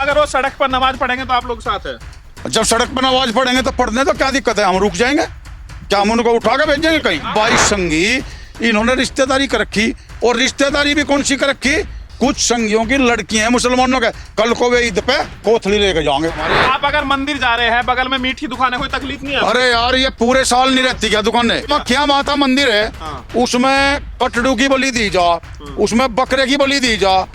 अगर वो सड़क पर नमाज पढ़ेंगे तो आप लोग साथ है? जब सड़क पर नमाज पढ़ेंगे तो पढ़ने तो क्या दिक्कत है, हम रुक जाएंगे क्या, हम उनको उठा के भेजेंगे कहीं? 22 संगी इन्होंने रिश्तेदारी कर रखी, और रिश्तेदारी भी कौन सी कर रखी, कुछ संगियों की लड़कियां हैं मुसलमानों के, कल को वे ईद पे कोथली लेके जाएंगे। आप अगर मंदिर जा रहे हैं, बगल में मीठी दुकान है, कोई तकलीफ नहीं है? अरे यार ये पूरे साल नहीं रहती क्या दुकानें? क्या माता मंदिर है, उसमें कटड़ू की बलि दी जा, उसमें बकरे की बलि दी जा।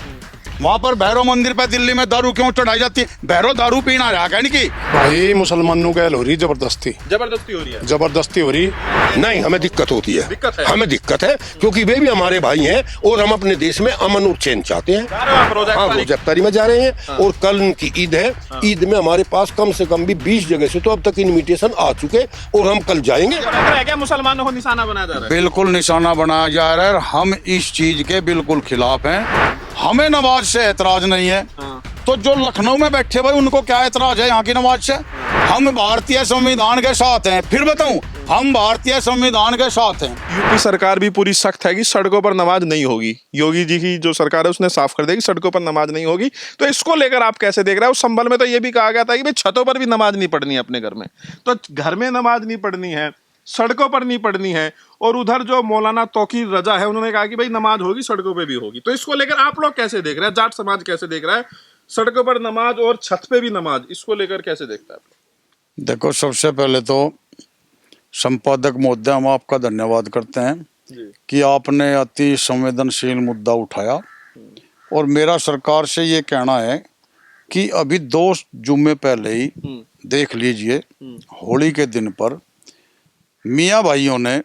वहाँ पर भैरव मंदिर पे दिल्ली में दारू क्यों चढ़ाई जाती है? भैरव दारू पीना रहा कहने की भाई मुसलमानों की हो रही जबरदस्ती जबरदस्ती हो रही है, जबरदस्ती हो रही। नहीं, हमें दिक्कत होती है, दिक्कत है। हमें दिक्कत है क्योंकि वे भी हमारे भाई हैं और हम अपने देश में अमन और चैन चाहते हैं। जा रहे हो आप रोजा हाँ, इफ्तारी? रोजा इफ्तारी में जा रहे हैं और कल की ईद है। ईद में हमारे पास कम से कम भी 20 जगह से तो अब तक इनविटेशन आ चुके और हम कल जाएंगे। लग रहा है क्या मुसलमानों को निशाना बनाया जा रहा है? बिल्कुल निशाना बनाया जा रहा है, हम इस चीज के बिल्कुल खिलाफ हैं। हमें नमाज से एतराज नहीं है, तो जो लखनऊ में बैठे भाई उनको क्या एतराज है यहाँ की नमाज से? हम भारतीय संविधान के साथ हैं, फिर बताऊं, हम भारतीय संविधान के साथ हैं। यूपी सरकार भी पूरी सख्त है कि सड़कों पर नमाज नहीं होगी। योगी जी की जो सरकार है उसने साफ कर दिया कि सड़कों पर नमाज नहीं होगी। तो इसको लेकर आप कैसे देख रहे हैं? उस संबल में तो ये भी कहा गया था कि भाई छतों पर भी नमाज नहीं पढ़नी है अपने घर में, तो घर में नमाज नहीं पढ़नी है, सड़कों पर नहीं पढ़नी है। और उधर जो मौलाना तौकीर रजा है उन्होंने कहा कि भाई नमाज होगी, सड़कों पे भी होगी। तो इसको लेकर आप लोग कैसे देख रहे हैं? जाट समाज कैसे देख रहा है सड़कों पर नमाज और छत पे भी नमाज? इसको लेकर कैसे देखता है? देखो, सबसे पहले तो संपादक महोदय हम आपका धन्यवाद करते हैं कि आपने अति संवेदनशील मुद्दा उठाया, और मेरा सरकार से ये कहना है कि अभी 2 जुम्मे पहले ही देख लीजिए, होली के दिन पर मियाँ भाइयों ने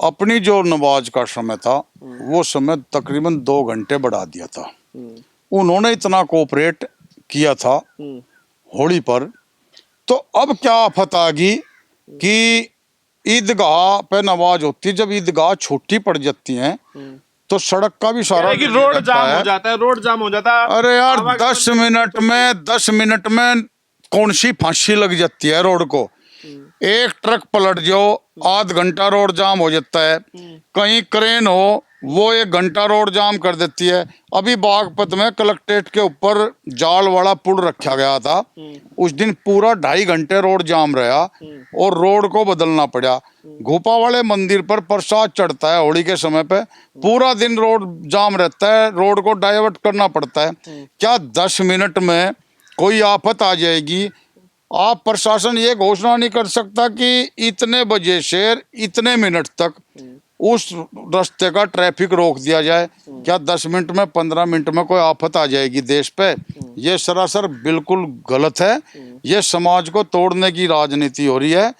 अपनी जो नमाज का समय था वो समय तकरीबन 2 घंटे बढ़ा दिया था। उन्होंने इतना कोऑपरेट किया था होली पर, तो अब क्या आफत आ गई कि ईदगाह पे नमाज होती है, जब ईदगाह छोटी पड़ जाती है तो सड़क का भी सारा रोड जाम हो जाता है, रोड जाम हो जाता है। अरे यार 10 मिनट में कौन सी फांसी लग जाती है रोड को? एक ट्रक पलट जाओ, आध घंटा रोड जाम हो जाता है। कहीं क्रेन हो, वो 1 घंटा रोड जाम कर देती है। अभी बागपत में कलेक्ट्रेट के ऊपर जाल वाला पुल रखा गया था, उस दिन पूरा 2.5 घंटे रोड जाम रहा और रोड को बदलना पड़ा। घोपा वाले मंदिर पर प्रसाद चढ़ता है होली के समय पे, पूरा दिन रोड जाम रहता है, रोड को डाइवर्ट करना पड़ता है। क्या 10 मिनट में कोई आफत आ जाएगी? आप प्रशासन ये घोषणा नहीं कर सकता कि इतने बजे से इतने मिनट तक उस रास्ते का ट्रैफिक रोक दिया जाए? क्या 10 मिनट में 15 मिनट में कोई आफत आ जाएगी देश पे? ये सरासर बिल्कुल गलत है। ये समाज को तोड़ने की राजनीति हो रही है,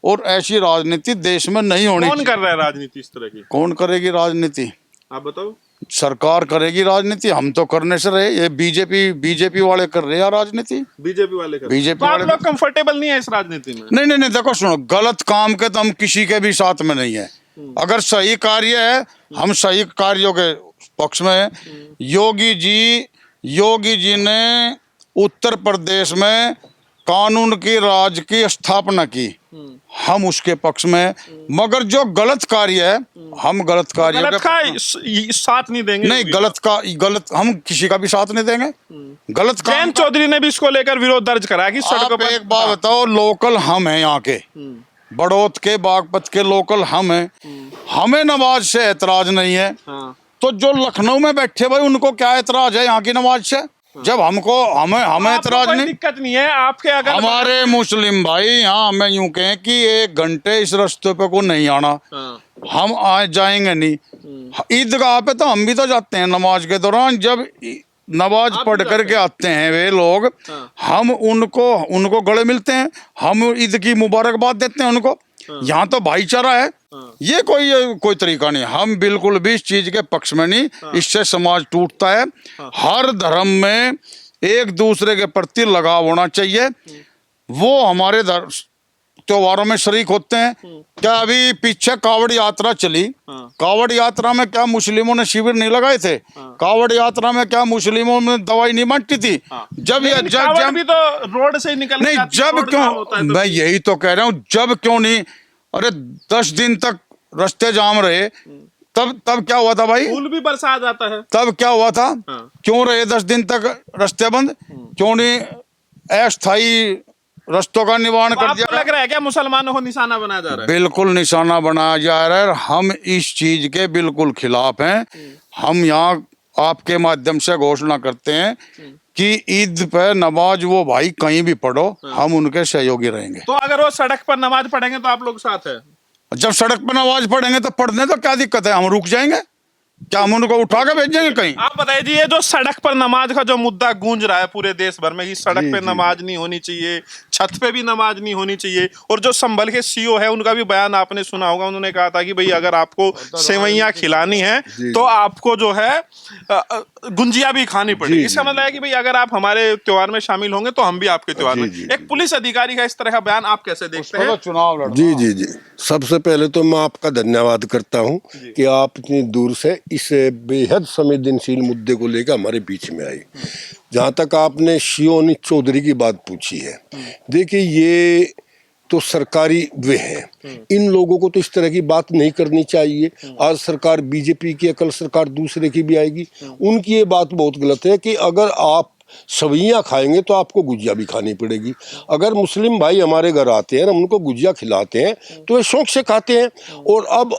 और ऐसी राजनीति देश में नहीं होनी। कौन कर रहा है राजनीति इस तरह की? कौन करेगी राजनीति? आप बताओ। सरकार करेगी राजनीति, हम तो करने से रहे। ये बीजेपी वाले कर रहे हैं राजनीति, बीजेपी वाले कर। बीजेपी तो आप वाले लोग कंफर्टेबल नहीं है इस राजनीति में? नहीं, देखो सुनो, गलत काम के तो हम किसी के भी साथ में नहीं है। अगर सही कार्य है, हम सही कार्यों के पक्ष में हैं। योगी जी ने उत्तर प्रदेश में कानून की राज की स्थापना की, हम उसके पक्ष में। मगर जो गलत कार्य है, हम गलत कार्य गलत का साथ नहीं देंगे। नहीं, गलत हम किसी का भी साथ नहीं देंगे। गलत काम। जयंत चौधरी ने भी इसको लेकर विरोध दर्ज करा कि सड़कों पर। एक बात बताओ, लोकल हम हैं यहाँ के, बड़ौत के, बागपत के लोकल हम हैं, हमें नमाज से एतराज नहीं है। तो जो लखनऊ में बैठे भाई उनको क्या एतराज है यहाँ की नमाज से? जब हमें एतराज नहीं, दिक्कत नहीं है आपके। अगर हमारे मुस्लिम भाई यहाँ हमें यूं कहें कि 1 घंटे इस रास्ते पे को नहीं आना, हम जाएंगे नहीं। ईदगाह पे तो हम भी तो जाते हैं नमाज के दौरान, जब नमाज पढ़ करके आते हैं वे लोग, हम उनको गले मिलते हैं, हम ईद की मुबारकबाद देते हैं उनको। यहाँ तो भाईचारा है। ये कोई तरीका नहीं। हम बिल्कुल भी इस चीज के पक्ष में नहीं, इससे समाज टूटता है। हर धर्म में एक दूसरे के प्रति लगाव होना चाहिए। वो हमारे त्योहारों में शरीक होते हैं। क्या अभी पीछे कावड़ यात्रा चली, कावड़ यात्रा में क्या मुस्लिमों ने शिविर नहीं लगाए थे? कावड़ यात्रा में क्या मुस्लिमों ने दवाई नहीं बांटी थी? जब भी तो रोड से निकल नहीं, जब क्यों, मैं यही तो कह रहा हूँ, जब क्यों नहीं? अरे 10 दिन तक रास्ते जाम रहे, तब क्या हुआ था भाई? फूल भी बरसा जाता है। तब क्या हुआ था? हाँ। क्यों रहे 10 दिन तक रास्ते बंद? क्यों नहीं अस्थायी रास्तों का निवारण कर आपको दिया? लग रहा है क्या मुसलमानों को निशाना बनाया जा रहा है? बिल्कुल निशाना बनाया जा रहा है। हम इस चीज के बिल्कुल खिलाफ हैं। हम यहाँ आपके माध्यम से घोषणा करते हैं कि ईद पे नमाज वो भाई कहीं भी पढ़ो, हम उनके सहयोगी रहेंगे। तो अगर वो सड़क पर नमाज पढ़ेंगे तो आप लोग साथ है? जब सड़क पर नमाज पढ़ेंगे तो पढ़ने तो क्या दिक्कत है? हम रुक जाएंगे क्या? हम उनको उठा के भेजेंगे कहीं? आप बताइए जी, ये जो सड़क पर नमाज का जो मुद्दा गूंज रहा है पूरे देश भर में कि सड़क पे नमाज नहीं होनी चाहिए, छत पे भी नमाज नहीं होनी चाहिए, और जो संभल के सीओ है उनका भी बयान आपने सुना होगा, उन्होंने कहा था कि भाई अगर आपको सेवैयां खिलानी है तो आपको जो है गुंजिया भी खानी पड़ेगी। इसका मतलब है कि भाई अगर आप हमारे त्योहार में शामिल होंगे तो हम भी आपके त्योहार में। एक पुलिस अधिकारी का इस तरह का बयान आप कैसे देखते हैं? चुनाव लड़ना। जी जी जी, सबसे पहले तो मैं आपका धन्यवाद करता हूं कि आप इतनी दूर से इस बेहद संवेदनशील मुद्दे को लेकर हमारे बीच में आए। जहां तक आपने शियोनी चौधरी की बात पूछी है, देखिए ये तो सरकारी वे हैं, इन लोगों को तो इस तरह की बात नहीं करनी चाहिए। आज सरकार बीजेपी की है, कल सरकार दूसरे की भी आएगी। उनकी ये बात बहुत गलत है कि अगर आप सवैयाँ खाएंगे तो आपको गुजिया भी खानी पड़ेगी। अगर मुस्लिम भाई हमारे घर आते हैं, हम उनको गुजिया खिलाते हैं तो वे शौक से खाते हैं। और अब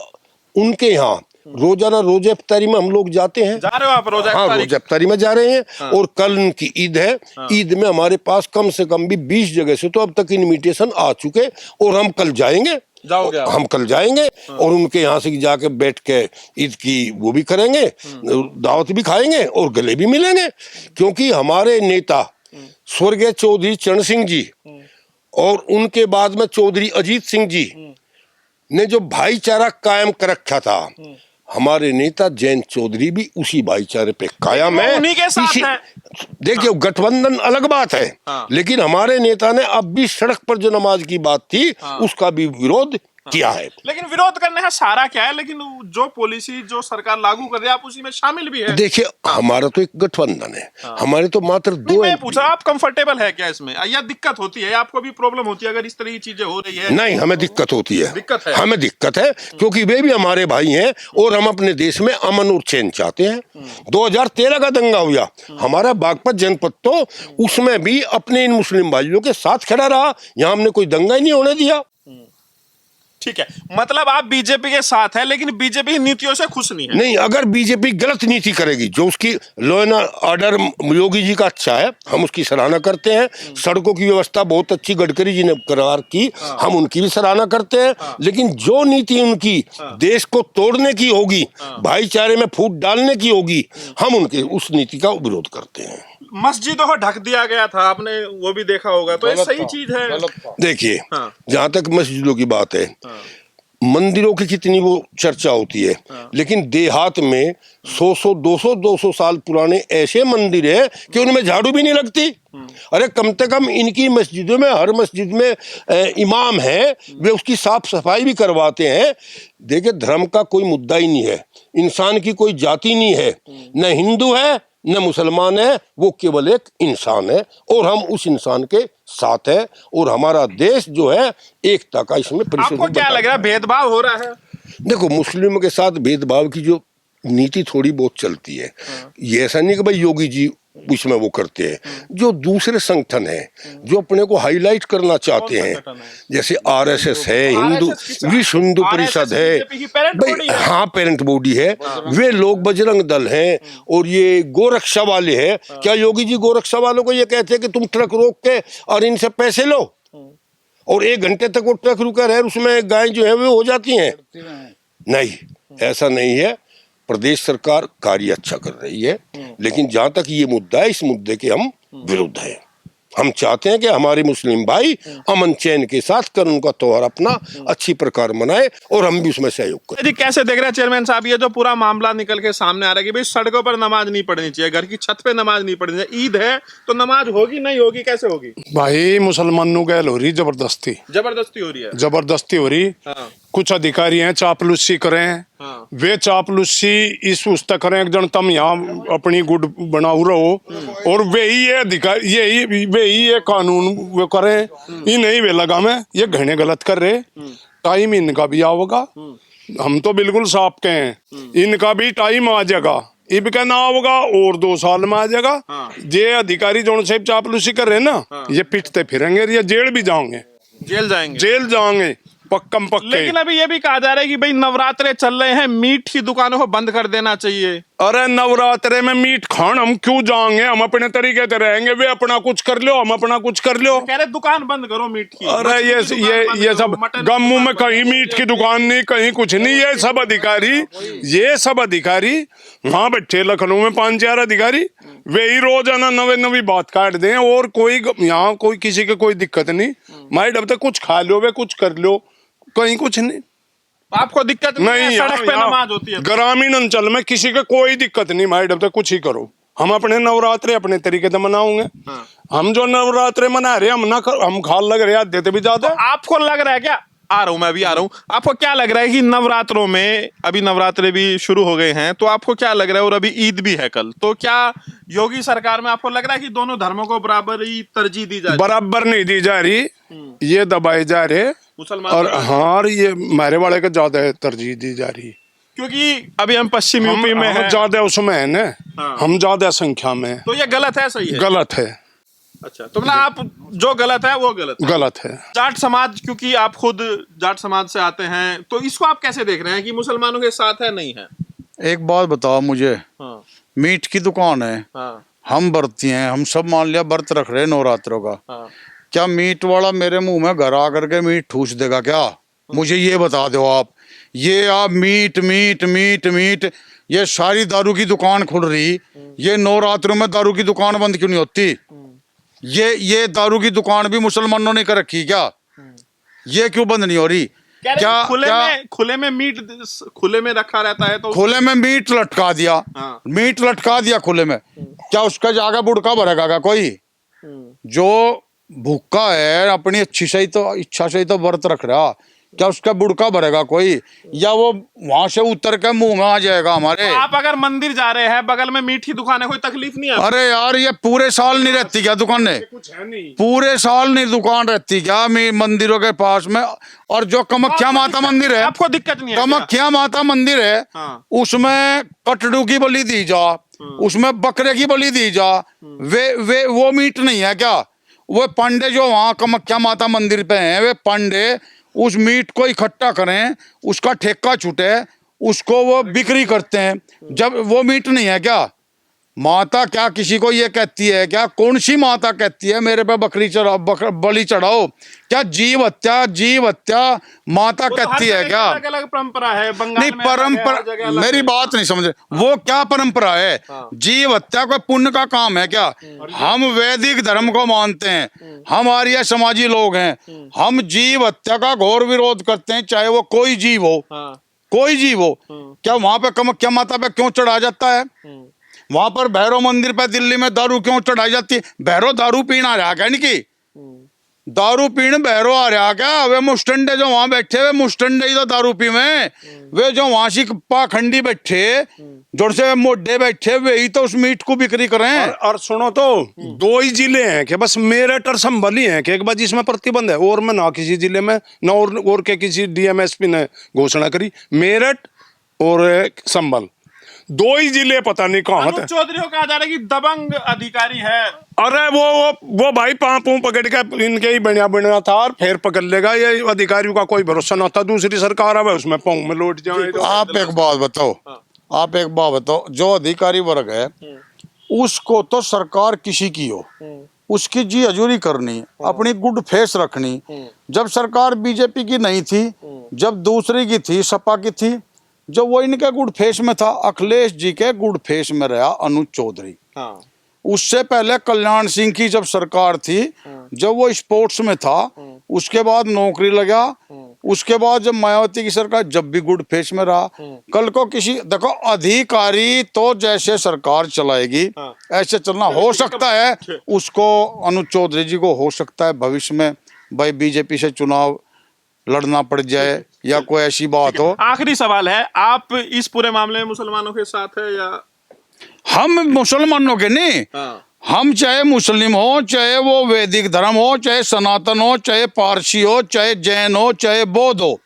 उनके यहाँ रोजाना रोजे इफ्तारी में हम लोग जाते हैं। जा रहे हो आप रोजा हाँ, इफ्तारी? रोजा इफ्तारी में जा रहे हैं। और कल उनकी ईद है। ईद में हमारे पास कम से कम भी 20 जगह से तो अब तक इनविटेशन आ चुके, और हम कल जाएंगे। जाओगे आप? हम कल जाएंगे और उनके यहाँ से जाके बैठ के ईद की वो भी करेंगे, दावत भी खाएंगे और गले भी मिलेंगे। क्योंकि हमारे नेता स्वर्गीय चौधरी चरण सिंह जी और उनके बाद में चौधरी अजीत सिंह जी ने जो भाईचारा कायम कर रखा था, हमारे नेता जैन चौधरी भी उसी भाईचारे पे कायम है। उन्हीं के साथ है। देखिए गठबंधन अलग बात है, लेकिन हमारे नेता ने अब भी सड़क पर जो नमाज की बात थी उसका भी विरोध किया है। लेकिन विरोध करने का सारा क्या है? लेकिन जो पॉलिसी जो सरकार लागू कर रही है आप उसी में शामिल भी है। देखिए हमारा तो एक गठबंधन है, हमारे तो मात्र दो मैं पूछा आप कंफर्टेबल है क्या इसमें, या दिक्कत होती है? आपको भी प्रॉब्लम होती है अगर इस तरह की चीजें हो रही है? नहीं, हमें दिक्कत होती है। दिक्कत है? हमें दिक्कत है क्योंकि वे भी हमारे भाई हैं और हम अपने देश में अमन और चैन चाहते हैं। 2013 का दंगा हुआ हमारा बागपत जनपद, तो उसमें भी अपने इन मुस्लिम भाइयों के साथ खड़ा रहा। यहाँ हमने कोई दंगा ही नहीं होने दिया। ठीक है, मतलब आप बीजेपी के साथ है, लेकिन बीजेपी नीतियों से खुश नहीं है? नहीं, अगर बीजेपी गलत नीति करेगी, जो उसकी law and order Yogi ji का अच्छा है, हम उसकी सराहना करते हैं। सड़कों की व्यवस्था बहुत अच्छी गडकरी जी ने करार की, हम उनकी भी सराहना करते हैं। लेकिन जो नीति उनकी देश को तोड़ने की होगी, भाईचारे में फूट डालने की होगी, हम उनके उस नीति का विरोध करते हैं। मस्जिदों को ढक दिया गया था, आपने वो भी देखा होगा, तो ये सही चीज है? देखिए जहां तक मस्जिदों की बात है, मंदिरों की कितनी वो चर्चा होती है, लेकिन देहात में 100-200 साल पुराने ऐसे मंदिर है कि उनमें झाड़ू भी नहीं लगती। अरे कम से कम इनकी मस्जिदों में, हर मस्जिद में इमाम है, वे उसकी साफ सफाई भी करवाते हैं। देखिए धर्म का कोई मुद्दा ही नहीं है, इंसान की कोई जाति नहीं है, न हिंदू है न मुसलमान है, वो केवल एक इंसान है और हम उस इंसान के साथ है। और हमारा देश जो है एकता का इसमें परिचय। आपको क्या लग रहा है, भेदभाव हो रहा है? देखो मुस्लिमों के साथ भेदभाव की जो नीति थोड़ी बहुत चलती है, ये ऐसा नहीं कि भाई योगी जी उसमें वो करते हैं। जो दूसरे संगठन है जो अपने को हाईलाइट करना चाहते हैं, जैसे आरएसएस है, हिंदू विश्व हिंदू परिषद है, भाई हाँ पेरेंट बॉडी है, वे लोग बजरंग दल हैं और ये गोरक्षा वाले हैं। क्या योगी जी गोरक्षा वालों को ये कहते हैं कि तुम ट्रक रोक के और इनसे पैसे लो, और 1 घंटे तक वो ट्रक रुका रहे, उसमें गाय जो है वो हो जाती हैं? नहीं, ऐसा नहीं है। प्रदेश सरकार कार्य अच्छा कर रही है, लेकिन जहां तक ये मुद्दा है, इस मुद्दे के हम विरुद्ध हैं। हम चाहते हैं कि हमारे मुस्लिम भाई अमन चैन के साथ कर उनका त्योहार अपना अच्छी प्रकार मनाए और हम भी उसमें सहयोग करें। जी कैसे देख रहे हैं चेयरमैन साहब, ये जो पूरा मामला निकल के सामने आ रहा है कि भाई सड़कों पर नमाज नहीं पढ़नी चाहिए, घर की छत पे नमाज नहीं पढ़नी चाहिए, ईद है तो नमाज होगी नहीं होगी, कैसे होगी? भाई मुसलमानों गैल हो रही जबरदस्ती, जबरदस्ती हो रही है? जबरदस्ती हो रही। कुछ अधिकारी हैं चापलूसी करें, वे चापलूसी इस उस तक करें, एक जन तम यहाँ अपनी गुड बनाऊ रहो, और वे ही ये अधिकारी वे ही ये कानून वो करें, ये नहीं वे लगा में ये घने गलत कर रहे। टाइम इनका भी आओगा, हम तो बिल्कुल साफ के हैं, इनका भी टाइम आ जाएगा, इब का ना होगा और 2 साल में आ जाएगा। ये अधिकारी जो साहब चापलूसी कर रहे हैं ना, ये पिटते फिरेंगे, ये जेल भी जाओगे, जेल जाएंगे पक्कम पक्के। लेकिन अभी ये भी कहा जा रहा है कि भाई नवरात्रे चल रहे हैं, मीट की दुकानों को बंद कर देना चाहिए। अरे नवरात्रे में मीट खान हम क्यों जाएंगे, हम अपने तरीके से रहेंगे, वे अपना कुछ कर लो, हम अपना कुछ कर लो। कह रहे दुकान बंद करो मीट की। अरे ये सब गम्मू में कहीं मीट की दुकान नहीं, कहीं कुछ नहीं। ये सब अधिकारी वहां बैठे लखनऊ में 5-4 अधिकारी, वे ही रोजाना नवी बात काट दें, और कोई यहाँ कोई किसी के कोई दिक्कत नहीं। माई डब तक कुछ खा लो, वे कुछ कर लो, कहीं कुछ नहीं। आपको दिक्कत नहीं है? सड़क पे नमाज होती है। ग्रामीण अंचल में किसी का कोई दिक्कत नहीं, माई डब तक कुछ ही करो। हम अपने नवरात्रे अपने तरीके से मनाओगे। हम जो नवरात्रे मना रहे हम खाल लग रहे हैं, देते भी ज्यादा। आपको लग रहा है क्या, आ रहा हूं मैं, अभी आ रहा हूं, आपको क्या लग रहा है कि नवरात्रों में, अभी नवरात्रे भी शुरू हो गए हैं, तो आपको क्या लग रहा है, और अभी ईद भी है कल, तो क्या योगी सरकार में आपको लग रहा है कि दोनों धर्मों को बराबर ही तरजीह दी जा रही? बराबर नहीं दी जा रही, ये दबाए जा रहे मुसलमान, और हाँ ये मारे वाले को ज्यादा तरजीह दी जा रही, क्योंकि अभी हम पश्चिम यूपी में हैं, ज्यादा उसमें है ना। हम ज्यादा संख्या में, तो ये गलत है, सही है? गलत है। अच्छा, तो मतलब आप जो गलत है वो गलत है। जाट समाज, क्योंकि आप खुद जाट समाज से आते हैं, तो इसको आप कैसे देख रहे हैं कि मुसलमानों के साथ है नहीं है? एक बात बताओ मुझे, हाँ, मीट की दुकान है, हाँ, हम बरती हैं, हम सब मान लिया व्रत रख रहे हैं नवरात्रों का, हाँ। क्या मीट वाला मेरे मुंह में घर आकर के मीट ठूस देगा क्या? मुझे ये बता दो आप। ये आप मीट मीट मीट मीट, ये सारी दारू की दुकान खुल रही, ये नवरात्रों में दारू की दुकान बंद क्यों नहीं होती? ये दारू की दुकान भी मुसलमानों ने कर रखी क्या? ये क्यों बंद नहीं हो रही? क्या खुले में मीट खुले में रखा रहता है, तो खुले में मीट लटका दिया, हाँ। मीट लटका दिया खुले में, क्या उसका जागा बुड़का भरेगा क्या कोई? जो भूखा है अपनी अच्छी से ही तो इच्छा से ही तो व्रत रख रहा, क्या उसका बुड़का भरेगा कोई? या वो वहां से उतर के मुंह में आ जाएगा हमारे? तो आप अगर मंदिर जा रहे हैं, बगल में मीट की दुकान है, कोई तकलीफ नहीं है? अरे यार ये पूरे साल नहीं रहती क्या दुकानें? पूरे साल नहीं दुकान रहती क्या मंदिरों के पास में? और जो कामाख्या माता मंदिर है, आपको दिक्कत नहीं है? कामाख्या माता मंदिर है, हाँ। उसमें कटड़ू की बलि दी जा, उसमें बकरे की बलि दी जा, वे वो मीट नहीं है क्या? वो पांडे जो वहाँ कामाख्या माता मंदिर पे हैं, वे पांडे उस मीट को इकट्ठा करें, उसका ठेका छूटे, उसको वो बिक्री करते हैं। जब वो मीट नहीं है क्या? माता क्या किसी को ये कहती है क्या? कौन सी माता कहती है मेरे पे बकरी चढ़ाओ, बलि चढ़ाओ? क्या जीव हत्या माता कहती है क्या? अलग अलग परंपरा है, बंगाल नहीं, में परंपरा मेरी बात नहीं समझ, वो क्या परंपरा है? जीव हत्या कोई पुण्य का काम है क्या? हम वैदिक धर्म को मानते हैं, हम आर्य समाजी लोग हैं, हम जीव हत्या का घोर विरोध करते हैं, चाहे वो कोई जीव हो, कोई जीव हो। क्या वहां पे कामाख्या माता पे क्यों चढ़ा जाता है? वहां पर भैरव मंदिर पे दिल्ली में दारू क्यों चढ़ाई जाती है? भैरव दारू पीना आ रहा क्या? नहीं की दारू पीने भैरव आ रहा क्या? वे मुस्टंडे जो वहां बैठे, वे मुस्टंडे ही तो दारू पी में, वे जो वहां सी पाखंडी बैठे, जोर से मोढे बैठे, वे ही तो उस मीट को बिक्री करें। और सुनो तो 2 ही जिले हैं कि बस मेरठ और संभल ही हैं कि एक बार जिसमें प्रतिबंध है, और में ना किसी जिले में ना और के किसी डीएमएसपी ने घोषणा करी। मेरठ और संभल 2 ही जिले, पता नहीं कहाँ थे। चौधरी को कहा जा रहा है कि दबंग अधिकारी है। अरे वो भाई पाँव पकड़ के इनके ही बना था, और फिर पकड़ लेगा। ये अधिकारियों का कोई भरोसा ना था, दूसरी सरकार है उसमें पाँव में लौट जाए। आप एक बात बताओ, जो अधिकारी वर्ग है उसको तो सरकार किसी की हो, उसकी जी हजूरी करनी, अपनी गुड फेस रखनी। जब सरकार बीजेपी की नहीं थी, जब दूसरी की थी, सपा की थी, जो वो इनके गुड फेस में था, अखिलेश जी के गुड फेस में रहा अनुज चौधरी। उससे पहले कल्याण सिंह की जब सरकार थी, जब वो स्पोर्ट्स में था, उसके बाद नौकरी लगा, उसके बाद जब मायावती की सरकार, जब भी गुड फेस में रहा। कल को किसी देखो अधिकारी तो जैसे सरकार चलाएगी ऐसे चलना। हो सकता है उसको अनुज चौधरी जी को हो सकता है भविष्य में भाई बीजेपी से चुनाव लड़ना पड़ जाए या कोई ऐसी बात हो। आखिरी सवाल है, आप इस पूरे मामले में मुसलमानों के साथ है या? हम मुसलमानों के नहीं, हम चाहे मुस्लिम हो, चाहे वो वैदिक धर्म हो, चाहे सनातन हो, चाहे पारसी हो, चाहे जैन हो, चाहे बौद्ध हो,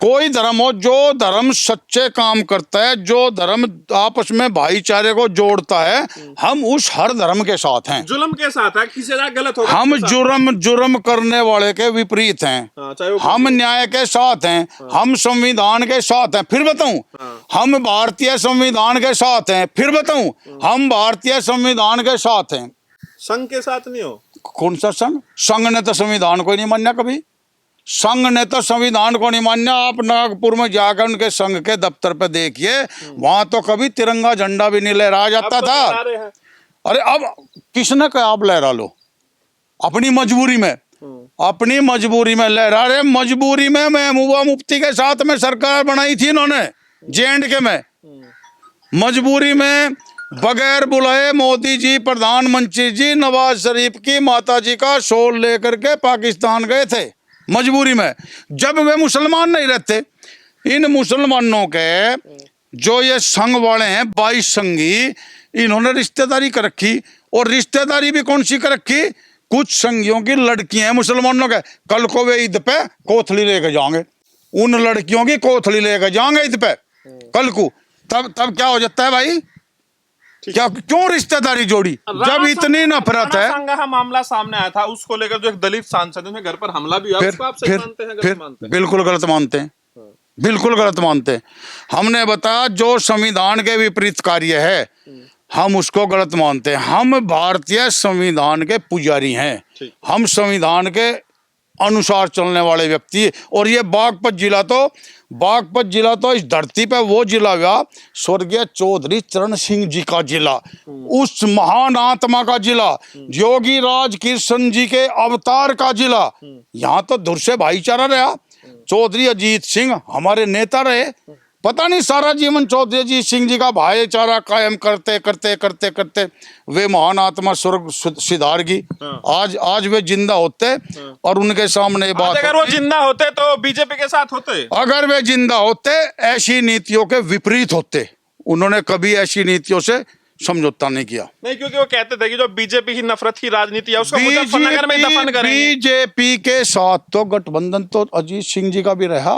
कोई धर्म हो, जो धर्म सच्चे काम करता है, जो धर्म आपस में भाईचारे को जोड़ता है, हम उस हर धर्म के साथ हैं। जुल्म के साथ है, किसी का गलत होगा हम उसके साथ। जुर्म करने वाले के विपरीत हैं। हाँ, चाहे वो हम न्याय के साथ हैं, हम संविधान के साथ हैं। फिर बताऊं, हम भारतीय संविधान के साथ हैं। फिर बताऊं, हम भारतीय संविधान के साथ हैं। संघ के साथ नहीं हो। कौन सा संघ? संघ ने तो संविधान को नहीं मान्या कभी। संघ ने तो संविधान को नहीं मान्या। आप नागपुर में जाकर उनके संघ के दफ्तर पे देखिए, वहां तो कभी तिरंगा झंडा भी नहीं लहराया जाता अब तो था। लहरा रहे हैं। अरे अब किसने कहा आप लहरा लो? अपनी मजबूरी में, अपनी मजबूरी में लहरा रहे। मजबूरी में महबूबा मुफ्ती के साथ में सरकार बनाई थी इन्होंने J&K में। मजबूरी में बगैर बुलाए मोदी जी, प्रधानमंत्री जी नवाज शरीफ की माता जी का शोल लेकर के पाकिस्तान गए थे, मजबूरी में। जब वे मुसलमान नहीं रहते, इन मुसलमानों के जो ये संघ वाले हैं 22 संघी, इन्होंने रिश्तेदारी कर रखी। और रिश्तेदारी भी कौन सी कर रखी? कुछ संघियों की लड़कियां हैं मुसलमानों के। कल को वे ईद पे कोथली लेके जाएंगे, उन लड़कियों की कोथली लेके जाएंगे ईद पे कल को। तब क्या हो जाता है भाई? क्या, क्यों रिश्तेदारी जोड़ी जब इतनी नफरत है? राणा का मामला सामने आया था, उसको लेकर जो एक दलित सांसद है, घर पर हमला भी हुआ, उसको आप सही मानते हैं, गलत मानते हैं? बिल्कुल गलत मानते हैं, बिल्कुल गलत मानते हैं। हमने बताया जो संविधान के विपरीत कार्य है, हम उसको गलत मानते हैं। हम भारतीय संविधान के पुजारी हैं, हम संविधान के अनुसार चलने वाले व्यक्ति हैं। और ये बागपत जिला तो इस धरती पे वो जिला हुआ, स्वर्गीय चौधरी चरण सिंह जी का जिला, उस महान आत्मा का जिला, योगी राज कृष्ण जी के अवतार का जिला। यहाँ तो धुर से भाईचारा रहा। चौधरी अजीत सिंह हमारे नेता रहे, पता नहीं सारा जीवन चौधरी अजीत सिंह जी का भाईचारा कायम करते करते करते करते वे महान आत्मा स्वर्ग सिधार गई। आज वे जिंदा होते और उनके सामने बात, अगर वो जिंदा होते तो बीजेपी के साथ होते। अगर वे जिंदा होते ऐसी नीतियों के विपरीत होते। उन्होंने कभी ऐसी नीतियों से समझौता नहीं किया। नहीं, क्योंकि वो कहते थे कि जो बीजेपी की नफरत की राजनीति है उसको मुजफ्फरनगर में दफन करेंगे। बीजेपी के साथ तो गठबंधन तो अजीत सिंह जी का भी रहा,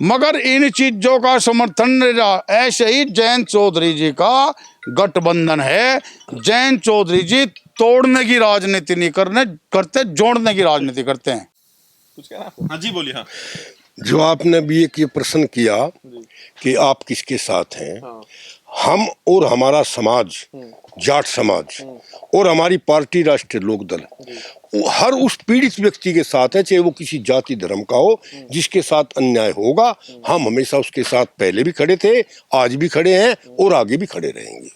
मगर इन चीजों का समर्थन नहीं रहा। ऐसे ही जयंत चौधरी जी का गठबंधन है। जयंत चौधरी जी तोड़ने की राजनीति नहीं करते, जोड़ने की राजनीति करते हैं। कुछ कह रहा? हाँ जी, बोलिए। हाँ, जो आपने भी एक ये प्रश्न किया कि आप किसके साथ हैं, हम और हमारा समाज, जाट समाज और हमारी पार्टी राष्ट्रीय लोकदल हर उस पीड़ित व्यक्ति के साथ है, चाहे वो किसी जाति धर्म का हो, जिसके साथ अन्याय होगा हम हमेशा उसके साथ पहले भी खड़े थे, आज भी खड़े हैं और आगे भी खड़े रहेंगे।